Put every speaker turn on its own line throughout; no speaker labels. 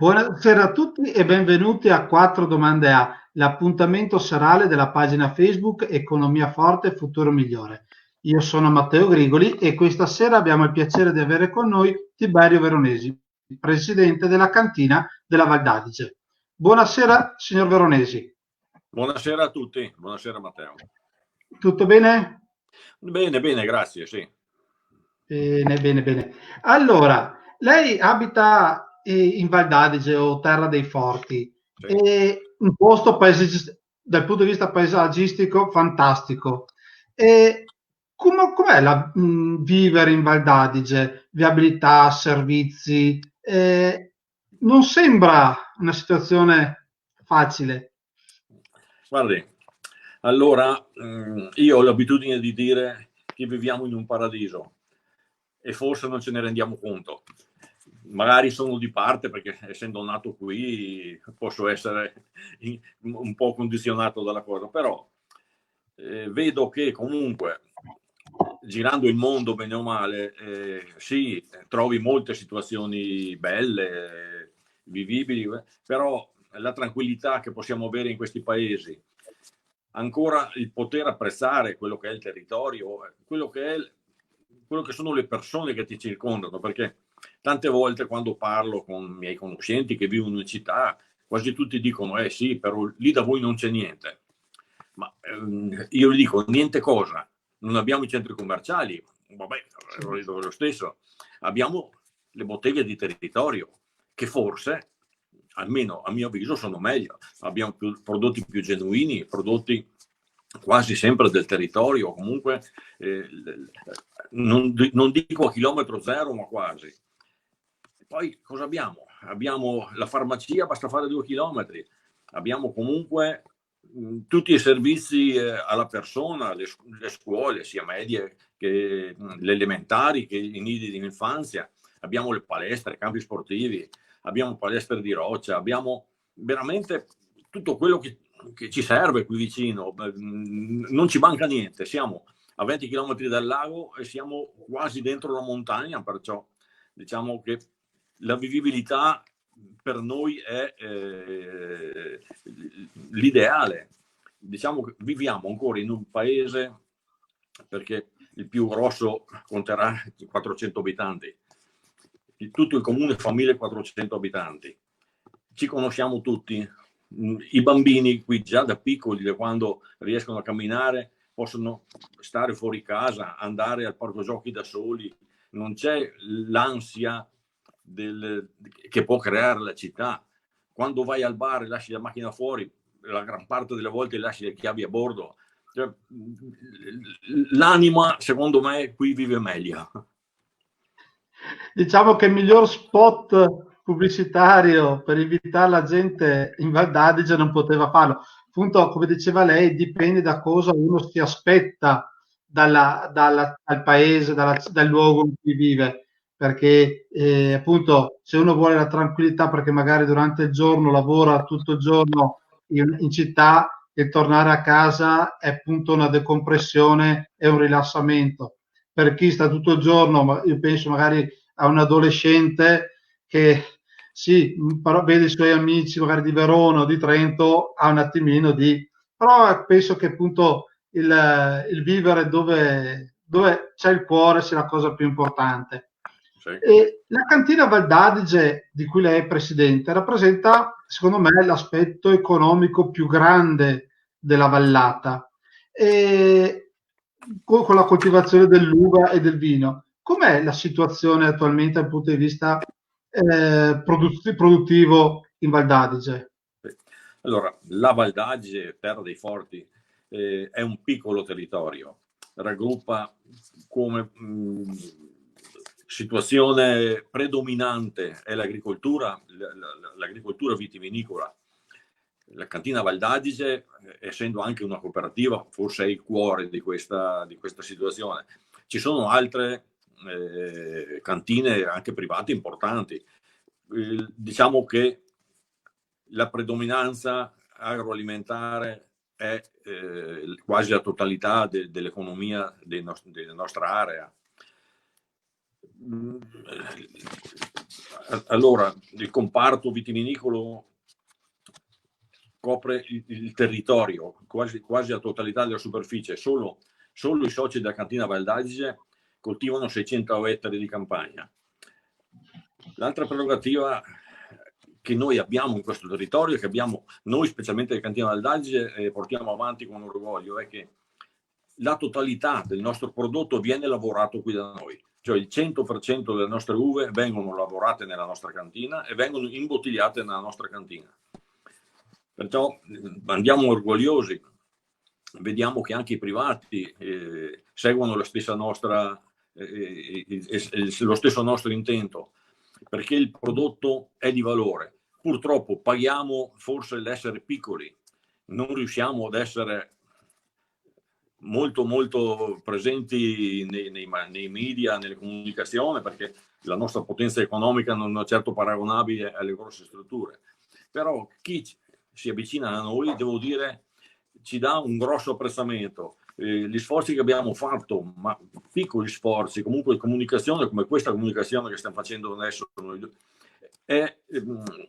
Buonasera a tutti e benvenuti a 4 domande a, l'appuntamento serale della pagina Facebook Economia Forte Futuro Migliore. Io sono Matteo Grigoli e questa sera abbiamo il piacere di avere con noi Tiberio Veronesi, presidente della cantina della Val d'Adige. Buonasera signor Veronesi.
Buonasera a tutti, buonasera Matteo.
Tutto bene?
Bene, bene, grazie, sì.
Bene, bene, bene. Allora, lei abita in Val d'Adige o Terra dei Forti,
Sì.
è un posto dal punto di vista paesaggistico fantastico. E com'è vivere in Val d'Adige? Viabilità, servizi? Non sembra una situazione facile.
Guardi, allora io ho l'abitudine di dire che viviamo in un paradiso e forse non ce ne rendiamo conto. Magari sono di parte perché essendo nato qui posso essere un po' condizionato dalla cosa, però vedo che comunque girando il mondo bene o male, sì, trovi molte situazioni belle, vivibili, però la tranquillità che possiamo avere in questi paesi, ancora il poter apprezzare quello che è il territorio, quello che sono le persone che ti circondano, perché tante volte quando parlo con miei conoscenti che vivono in città, quasi tutti dicono, sì, però lì da voi non c'è niente. Ma io gli dico, niente cosa? Non abbiamo i centri commerciali, vabbè, lo stesso. Abbiamo le botteghe di territorio, che forse, almeno a mio avviso, sono meglio. Abbiamo prodotti più genuini, prodotti quasi sempre del territorio, comunque non dico a chilometro zero, ma quasi. Poi cosa abbiamo? Abbiamo la farmacia, basta fare 2 chilometri. Abbiamo comunque tutti i servizi alla persona, le scuole, sia medie che le elementari, che i nidi di infanzia. Abbiamo le palestre, campi sportivi, abbiamo palestre di roccia, abbiamo veramente tutto quello che ci serve qui vicino. Non ci manca niente, siamo a 20 km dal lago e siamo quasi dentro la montagna, perciò diciamo che la vivibilità per noi è l'ideale. Diciamo che viviamo ancora in un paese, perché il più grosso conterà 400 abitanti, tutto il comune fa 1400 abitanti, ci conosciamo tutti, i bambini qui già da piccoli, da quando riescono a camminare, possono stare fuori casa, andare al parco giochi da soli, non c'è l'ansia che può creare la città. Quando vai al bar e lasci la macchina fuori, la gran parte delle volte lasci le chiavi a bordo. Cioè, l'anima, secondo me, qui vive meglio.
Diciamo che il miglior spot pubblicitario per invitare la gente in Val d'Adige non poteva farlo. Appunto, come diceva lei, dipende da cosa uno si aspetta dal paese, dal luogo in cui vive. Perché appunto, se uno vuole la tranquillità, perché magari durante il giorno lavora tutto il giorno in città, e tornare a casa è appunto una decompressione e un rilassamento. Per chi sta tutto il giorno, io penso magari a un adolescente che sì, però vede i suoi amici magari di Verona o di Trento, ha un attimino di... Però penso che appunto il vivere dove c'è il cuore sia la cosa più importante.
Sì.
E la cantina Val d'Adige, di cui lei è presidente, rappresenta, secondo me, l'aspetto economico più grande della vallata. E con la coltivazione dell'uva e del vino. Com'è la situazione attualmente dal punto di vista produttivo in Val d'Adige?
Allora, la Val d'Adige, Terra dei Forti, è un piccolo territorio, raggruppa come situazione predominante è l'agricoltura vitivinicola. La cantina Val d'Adige, essendo anche una cooperativa, forse è il cuore di questa situazione. Ci sono altre cantine anche private importanti. Diciamo che la predominanza agroalimentare è quasi la totalità dell'economia della nostra area. allora, il comparto vitivinicolo copre il territorio, quasi la totalità della superficie. Solo i soci della cantina Val d'Adige coltivano 600 ettari di campagna. L'altra prerogativa che noi abbiamo in questo territorio, che abbiamo noi specialmente le cantine Val d'Adige e portiamo avanti con orgoglio, è che la totalità del nostro prodotto viene lavorato qui da noi. Cioè il 100% delle nostre uve vengono lavorate nella nostra cantina e vengono imbottigliate nella nostra cantina. Perciò andiamo orgogliosi, vediamo che anche i privati seguono la stessa nostra, lo stesso nostro intento, perché il prodotto è di valore. Purtroppo paghiamo forse l'essere piccoli, non riusciamo ad essere molto presenti nei media, nelle comunicazioni, perché la nostra potenza economica non è certo paragonabile alle grosse strutture. Però chi si avvicina a noi, devo dire, ci dà un grosso apprezzamento. Gli sforzi che abbiamo fatto, ma piccoli sforzi, comunque di comunicazione, come questa comunicazione che stiamo facendo adesso, è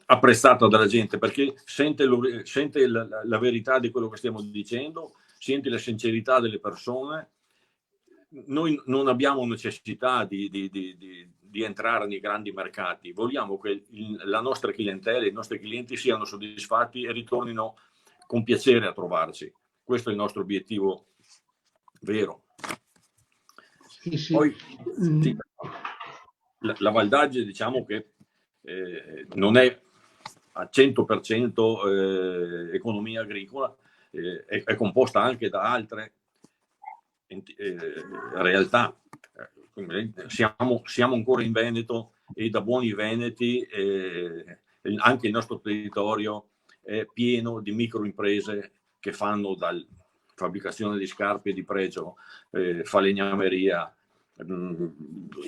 apprezzata dalla gente, perché sente la verità di quello che stiamo dicendo, sente la sincerità delle persone. Noi non abbiamo necessità di entrare nei grandi mercati, vogliamo che la nostra clientela, i nostri clienti siano soddisfatti e ritornino con piacere a trovarci. Questo è il nostro obiettivo vero.
Sì.
Poi sì, la Val d'Adige, diciamo che non è a 100% economia agricola, è composta anche da altre realtà. Siamo ancora in Veneto e da buoni veneti anche il nostro territorio è pieno di microimprese che fanno dal fabbricazione di scarpe di pregio, falegnameria,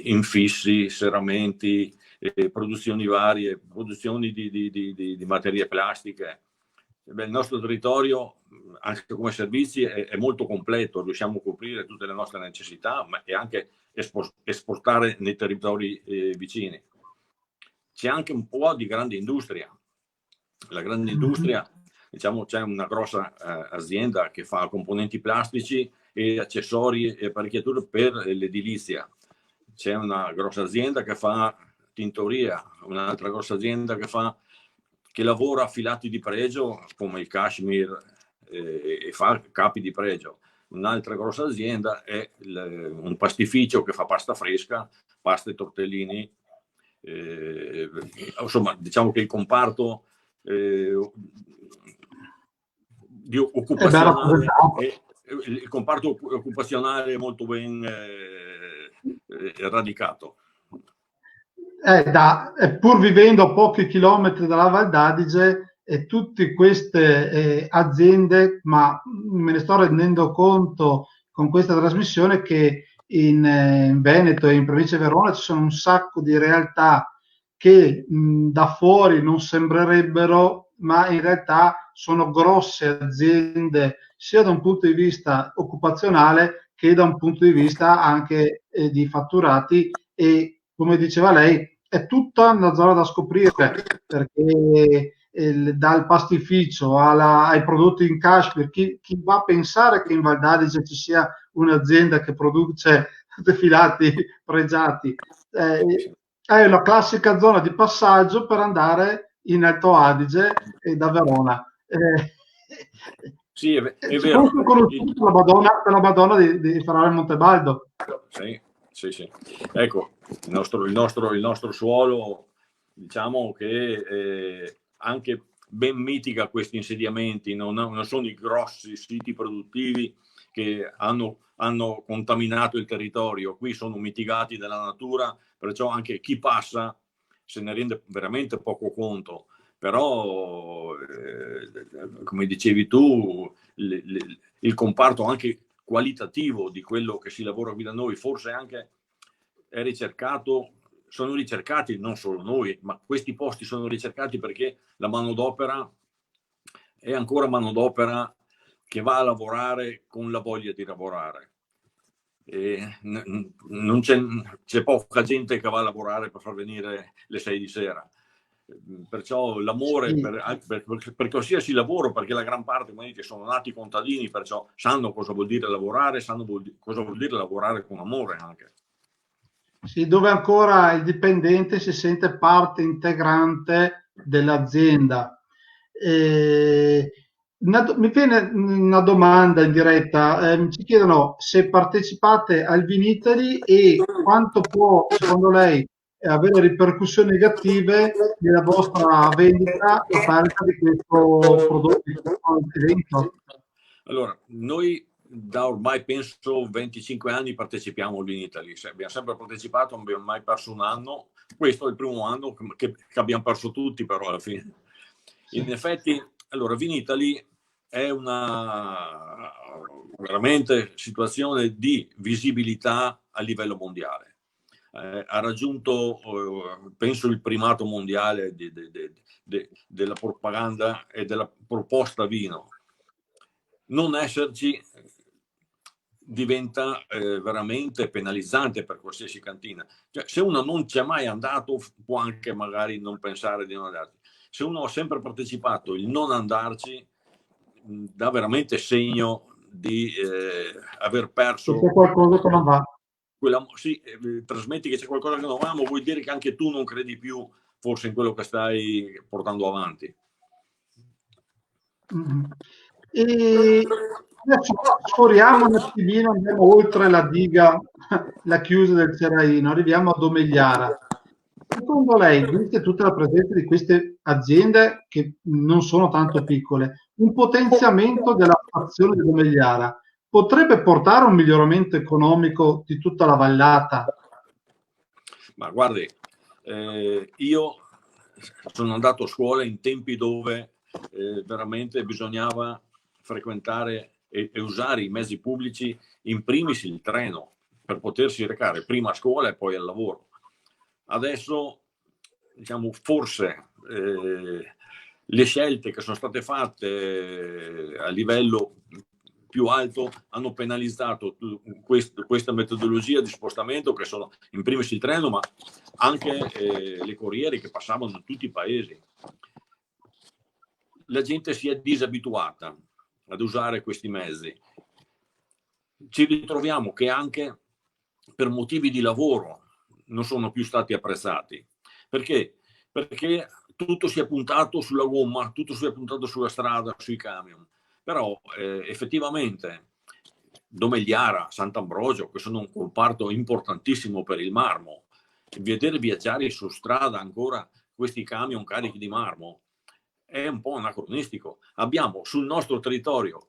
infissi, serramenti, produzioni varie, produzioni di materie plastiche. Il nostro territorio, anche come servizi, è molto completo, riusciamo a coprire tutte le nostre necessità, ma e anche esportare nei territori vicini. C'è anche un po' di grande industria. La grande industria, diciamo, c'è una grossa azienda che fa componenti plastici e accessori e apparecchiature per l'edilizia. C'è una grossa azienda che fa tintoria, un'altra grossa azienda che lavora a filati di pregio come il cashmere e fa capi di pregio. Un'altra grossa azienda è un pastificio che fa pasta fresca, pasta e tortellini. Insomma, diciamo che il comparto di occupazionale il comparto occupazionale è molto ben radicato.
Pur vivendo a pochi chilometri dalla Val d'Adige, tutte queste aziende, ma me ne sto rendendo conto con questa trasmissione che in Veneto e in provincia di Verona ci sono un sacco di realtà che da fuori non sembrerebbero, ma in realtà sono grosse aziende sia da un punto di vista occupazionale che da un punto di vista anche di fatturati, e come diceva lei è tutta una zona da scoprire, perché dal pastificio ai prodotti in cashmere, chi va a pensare che in Val d'Adige ci sia un'azienda che produce defilati pregiati? È la classica zona di passaggio per andare in Alto Adige e da Verona.
Sì, è vero.
Conosciuto la Madonna di Ferrara Montebaldo.
Sì. Ecco, il nostro suolo, diciamo che anche ben mitiga questi insediamenti, non sono i grossi siti produttivi che hanno contaminato il territorio. Qui sono mitigati dalla natura, perciò anche chi passa se ne rende veramente poco conto. Però, come dicevi tu, il comparto anche qualitativo di quello che si lavora qui da noi forse anche è ricercato, sono ricercati non solo noi, ma questi posti sono ricercati perché la manodopera è ancora manodopera che va a lavorare con la voglia di lavorare. Non c'è poca gente che va a lavorare per far venire le 6 di sera. Perciò l'amore per qualsiasi lavoro, perché la gran parte, come dite, sono nati contadini, perciò sanno cosa vuol dire lavorare, sanno cosa vuol dire lavorare con amore anche.
Sì, dove ancora il dipendente si sente parte integrante dell'azienda. Mi viene una domanda in diretta, ci chiedono se partecipate al Vinitaly e quanto può, secondo lei, avere ripercussioni negative nella vostra vendita a perdita di questo prodotto, di questo evento.
Allora, noi da ormai penso 25 anni partecipiamo al Vinitaly, abbiamo sempre partecipato, non abbiamo mai perso un anno. Questo è il primo anno che abbiamo perso tutti, però alla fine. In effetti, allora, Vinitaly è una veramente situazione di visibilità a livello mondiale. Ha raggiunto, penso, il primato mondiale della propaganda e della proposta vino. Non esserci diventa veramente penalizzante per qualsiasi cantina. Cioè, se uno non c'è mai andato, può anche magari non pensare di non andarci. Se uno ha sempre partecipato, il non andarci dà veramente segno di aver perso.
C'è qualcosa che non va.
Sì, trasmetti che c'è qualcosa che non va, ma vuol dire che anche tu non credi più forse in quello che stai portando avanti.
E adesso sforiamo un attimino, andiamo oltre la diga, la chiusa del Seraino, arriviamo a Domegliara. Secondo lei, viste tutta la presenza di queste aziende che non sono tanto piccole, un potenziamento della frazione di Domegliara potrebbe portare a un miglioramento economico di tutta la vallata?
Ma guardi, io sono andato a scuola in tempi dove veramente bisognava frequentare e usare i mezzi pubblici, in primis il treno, per potersi recare prima a scuola e poi al lavoro. Adesso, diciamo, forse le scelte che sono state fatte a livello più alto hanno penalizzato questa metodologia di spostamento, che sono in primis il treno, ma anche le corriere che passavano in tutti i paesi. La gente si è disabituata ad usare questi mezzi. Ci ritroviamo che anche per motivi di lavoro non sono più stati apprezzati. Perché? Perché tutto si è puntato sulla gomma, tutto si è puntato sulla strada, sui camion. Però effettivamente Domegliara, Sant'Ambrogio, che sono un comparto importantissimo per il marmo, vedere viaggiare su strada ancora questi camion carichi di marmo è un po' anacronistico. Abbiamo sul nostro territorio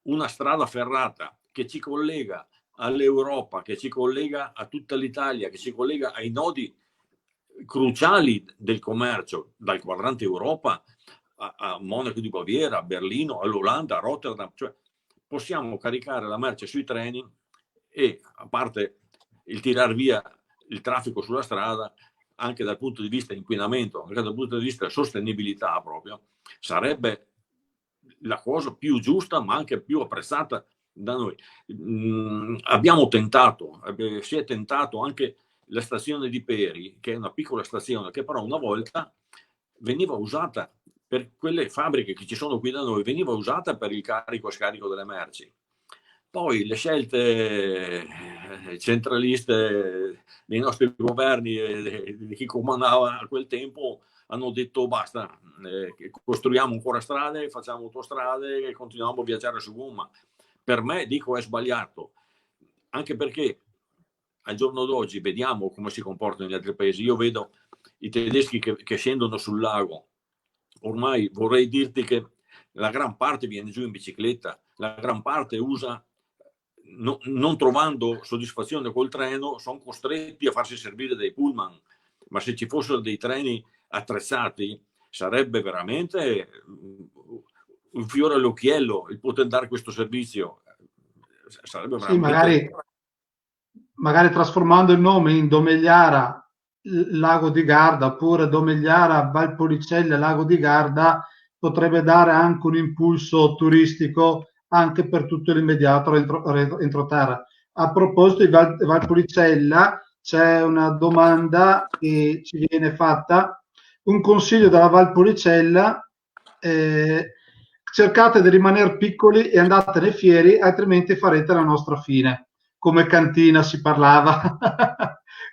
una strada ferrata che ci collega all'Europa, che ci collega a tutta l'Italia, che ci collega ai nodi cruciali del commercio, dal quadrante Europa a Monaco di Baviera, a Berlino, all'Olanda, a Rotterdam. Cioè, possiamo caricare la merce sui treni e, a parte il tirar via il traffico sulla strada, anche dal punto di vista inquinamento, anche dal punto di vista sostenibilità proprio, sarebbe la cosa più giusta, ma anche più apprezzata da noi. Abbiamo tentato, si è tentato anche la stazione di Peri, che è una piccola stazione, che però una volta veniva usata per quelle fabbriche che ci sono qui da noi, veniva usata per il carico e scarico delle merci. Poi le scelte centraliste dei nostri governi e di chi comandava a quel tempo hanno detto basta, costruiamo ancora strade, facciamo autostrade e continuiamo a viaggiare su gomma. Per me, dico, è sbagliato, anche perché al giorno d'oggi vediamo come si comportano gli altri paesi. Io vedo i tedeschi che scendono sul lago. Ormai vorrei dirti che la gran parte viene giù in bicicletta, la gran parte usa, non trovando soddisfazione col treno, sono costretti a farsi servire dei pullman. Ma se ci fossero dei treni attrezzati, sarebbe veramente un fiore all'occhiello il poter dare questo servizio. Sarebbe veramente...
Sì, magari trasformando il nome in Domegliara Lago di Garda, oppure Domegliara Valpolicella Lago di Garda, potrebbe dare anche un impulso turistico anche per tutto l'immediato entroterra. A proposito di Valpolicella, c'è una domanda che ci viene fatta. Un consiglio dalla Valpolicella: cercate di rimanere piccoli e andatene fieri, altrimenti farete la nostra fine. Come cantina si parlava.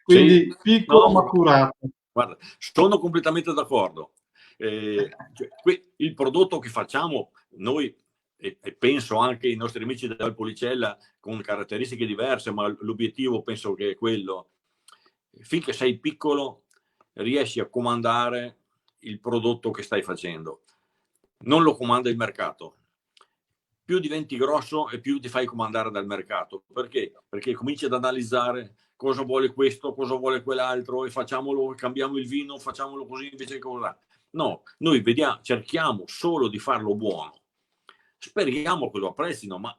Quindi
Sì,
piccolo ma
no,
curato.
guarda, sono completamente d'accordo. Il prodotto che facciamo noi, e penso anche i nostri amici della Policella con caratteristiche diverse, ma l'obiettivo penso che è quello. Finché sei piccolo riesci a comandare il prodotto che stai facendo, non lo comanda il mercato. Più diventi grosso e più ti fai comandare dal mercato. Perché? Perché cominci ad analizzare cosa vuole questo, cosa vuole quell'altro, e facciamolo, cambiamo il vino, facciamolo così invece che cosa. No, noi vediamo, cerchiamo solo di farlo buono. Speriamo che lo apprezzino, ma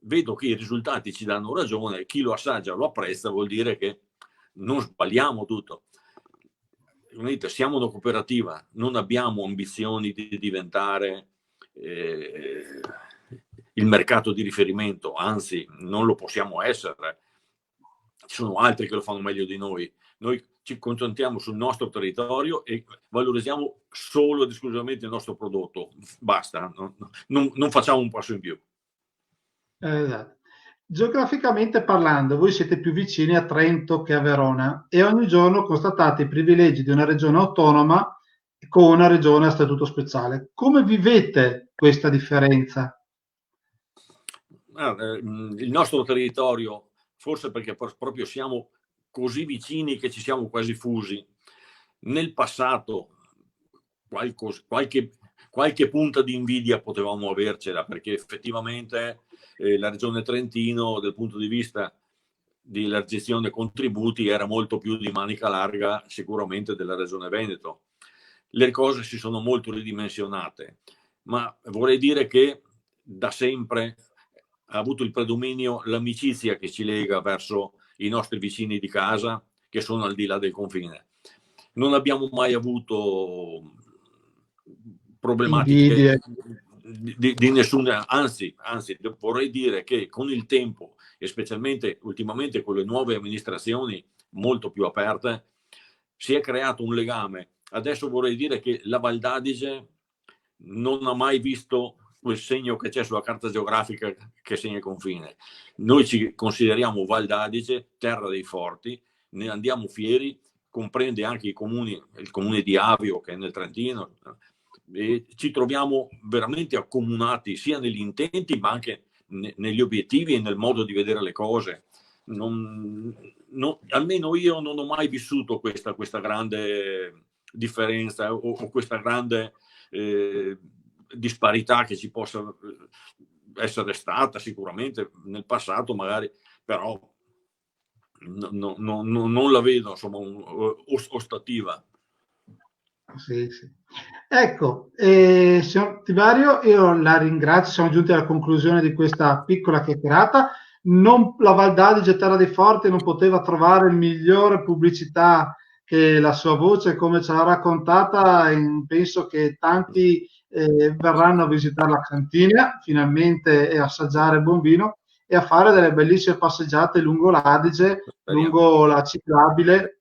vedo che i risultati ci danno ragione. Chi lo assaggia lo apprezza, vuol dire che non sbagliamo tutto. Siamo una cooperativa, non abbiamo ambizioni di diventare il mercato di riferimento, anzi non lo possiamo essere. Ci sono altri che lo fanno meglio di noi. Noi ci concentriamo sul nostro territorio e valorizziamo solo ed esclusivamente il nostro prodotto. Basta, non facciamo un passo in più.
Esatto. Geograficamente parlando, voi siete più vicini a Trento che a Verona e ogni giorno constatate i privilegi di una regione autonoma con una regione a statuto speciale. Come vivete questa differenza?
Il nostro territorio, forse perché proprio siamo così vicini che ci siamo quasi fusi, nel passato qualche punta di invidia potevamo avercela, perché effettivamente la regione Trentino, dal punto di vista della gestione contributi, era molto più di manica larga sicuramente della regione Veneto. Le cose si sono molto ridimensionate, ma vorrei dire che da sempre ha avuto il predominio l'amicizia che ci lega verso i nostri vicini di casa che sono al di là del confine. Non abbiamo mai avuto problematiche
Invidie.
di nessuna, anzi vorrei dire che con il tempo e specialmente ultimamente con le nuove amministrazioni molto più aperte si è creato un legame. Adesso vorrei dire che la Val d'Adige non ha mai visto quel segno che c'è sulla carta geografica che segna il confine. Noi ci consideriamo Val d'Adige, terra dei forti, ne andiamo fieri, comprende anche il comune di Avio che è nel Trentino, e ci troviamo veramente accomunati sia negli intenti ma anche negli obiettivi e nel modo di vedere le cose. Almeno io non ho mai vissuto questa grande differenza o questa grande disparità che ci possa essere stata sicuramente nel passato magari, però non la vedo insomma ostativa.
Sì, sì. Ecco, signor Tibario, io la ringrazio, siamo giunti alla conclusione di questa piccola chiacchierata. La Val d'Adige, terra dei forti, non poteva trovare migliore pubblicità che la sua voce, come ce l'ha raccontata, e penso che tanti verranno a visitare la cantina finalmente e assaggiare buon vino e a fare delle bellissime passeggiate lungo l'Adige, lungo la ciclabile.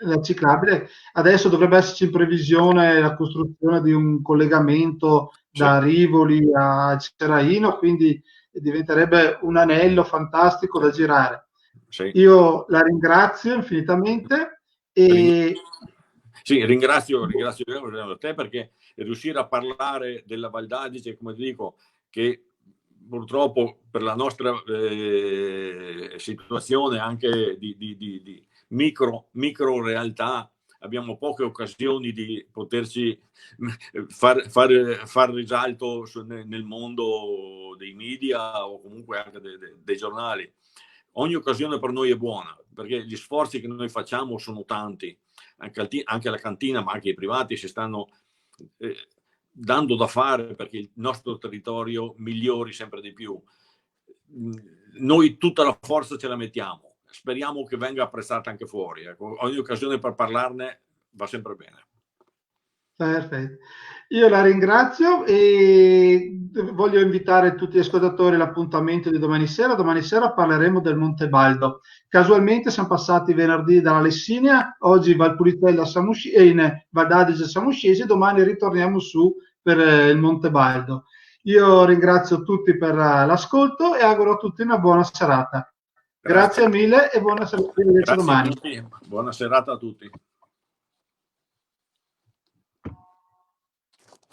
La ciclabile. Adesso dovrebbe esserci in previsione la costruzione di un collegamento da Rivoli a Ceraino, quindi diventerebbe un anello fantastico da girare. Io la ringrazio infinitamente e
sì, ringrazio te perché riuscire a parlare della Val d'Adige, come ti dico, che purtroppo per la nostra situazione anche di micro realtà abbiamo poche occasioni di poterci far risalto nel mondo dei media o comunque anche dei giornali. Ogni occasione per noi è buona perché gli sforzi che noi facciamo sono tanti, anche la cantina ma anche i privati si stanno dando da fare perché il nostro territorio migliori sempre di più. Noi tutta la forza ce la mettiamo, speriamo che venga apprezzata anche fuori. Ecco. Ogni occasione per parlarne va sempre bene.
Perfetto. Io la ringrazio e voglio invitare tutti gli ascoltatori all'appuntamento di domani sera. Domani sera parleremo del Monte Baldo. Casualmente siamo passati venerdì dalla Lessinia, oggi Valpuritella in Val d'Adige Samuscesi, domani ritorniamo su per il Monte Baldo. Io ringrazio tutti per l'ascolto e auguro a tutti una buona serata. Grazie mille e buona serata.
Grazie a tutti, buona serata a tutti.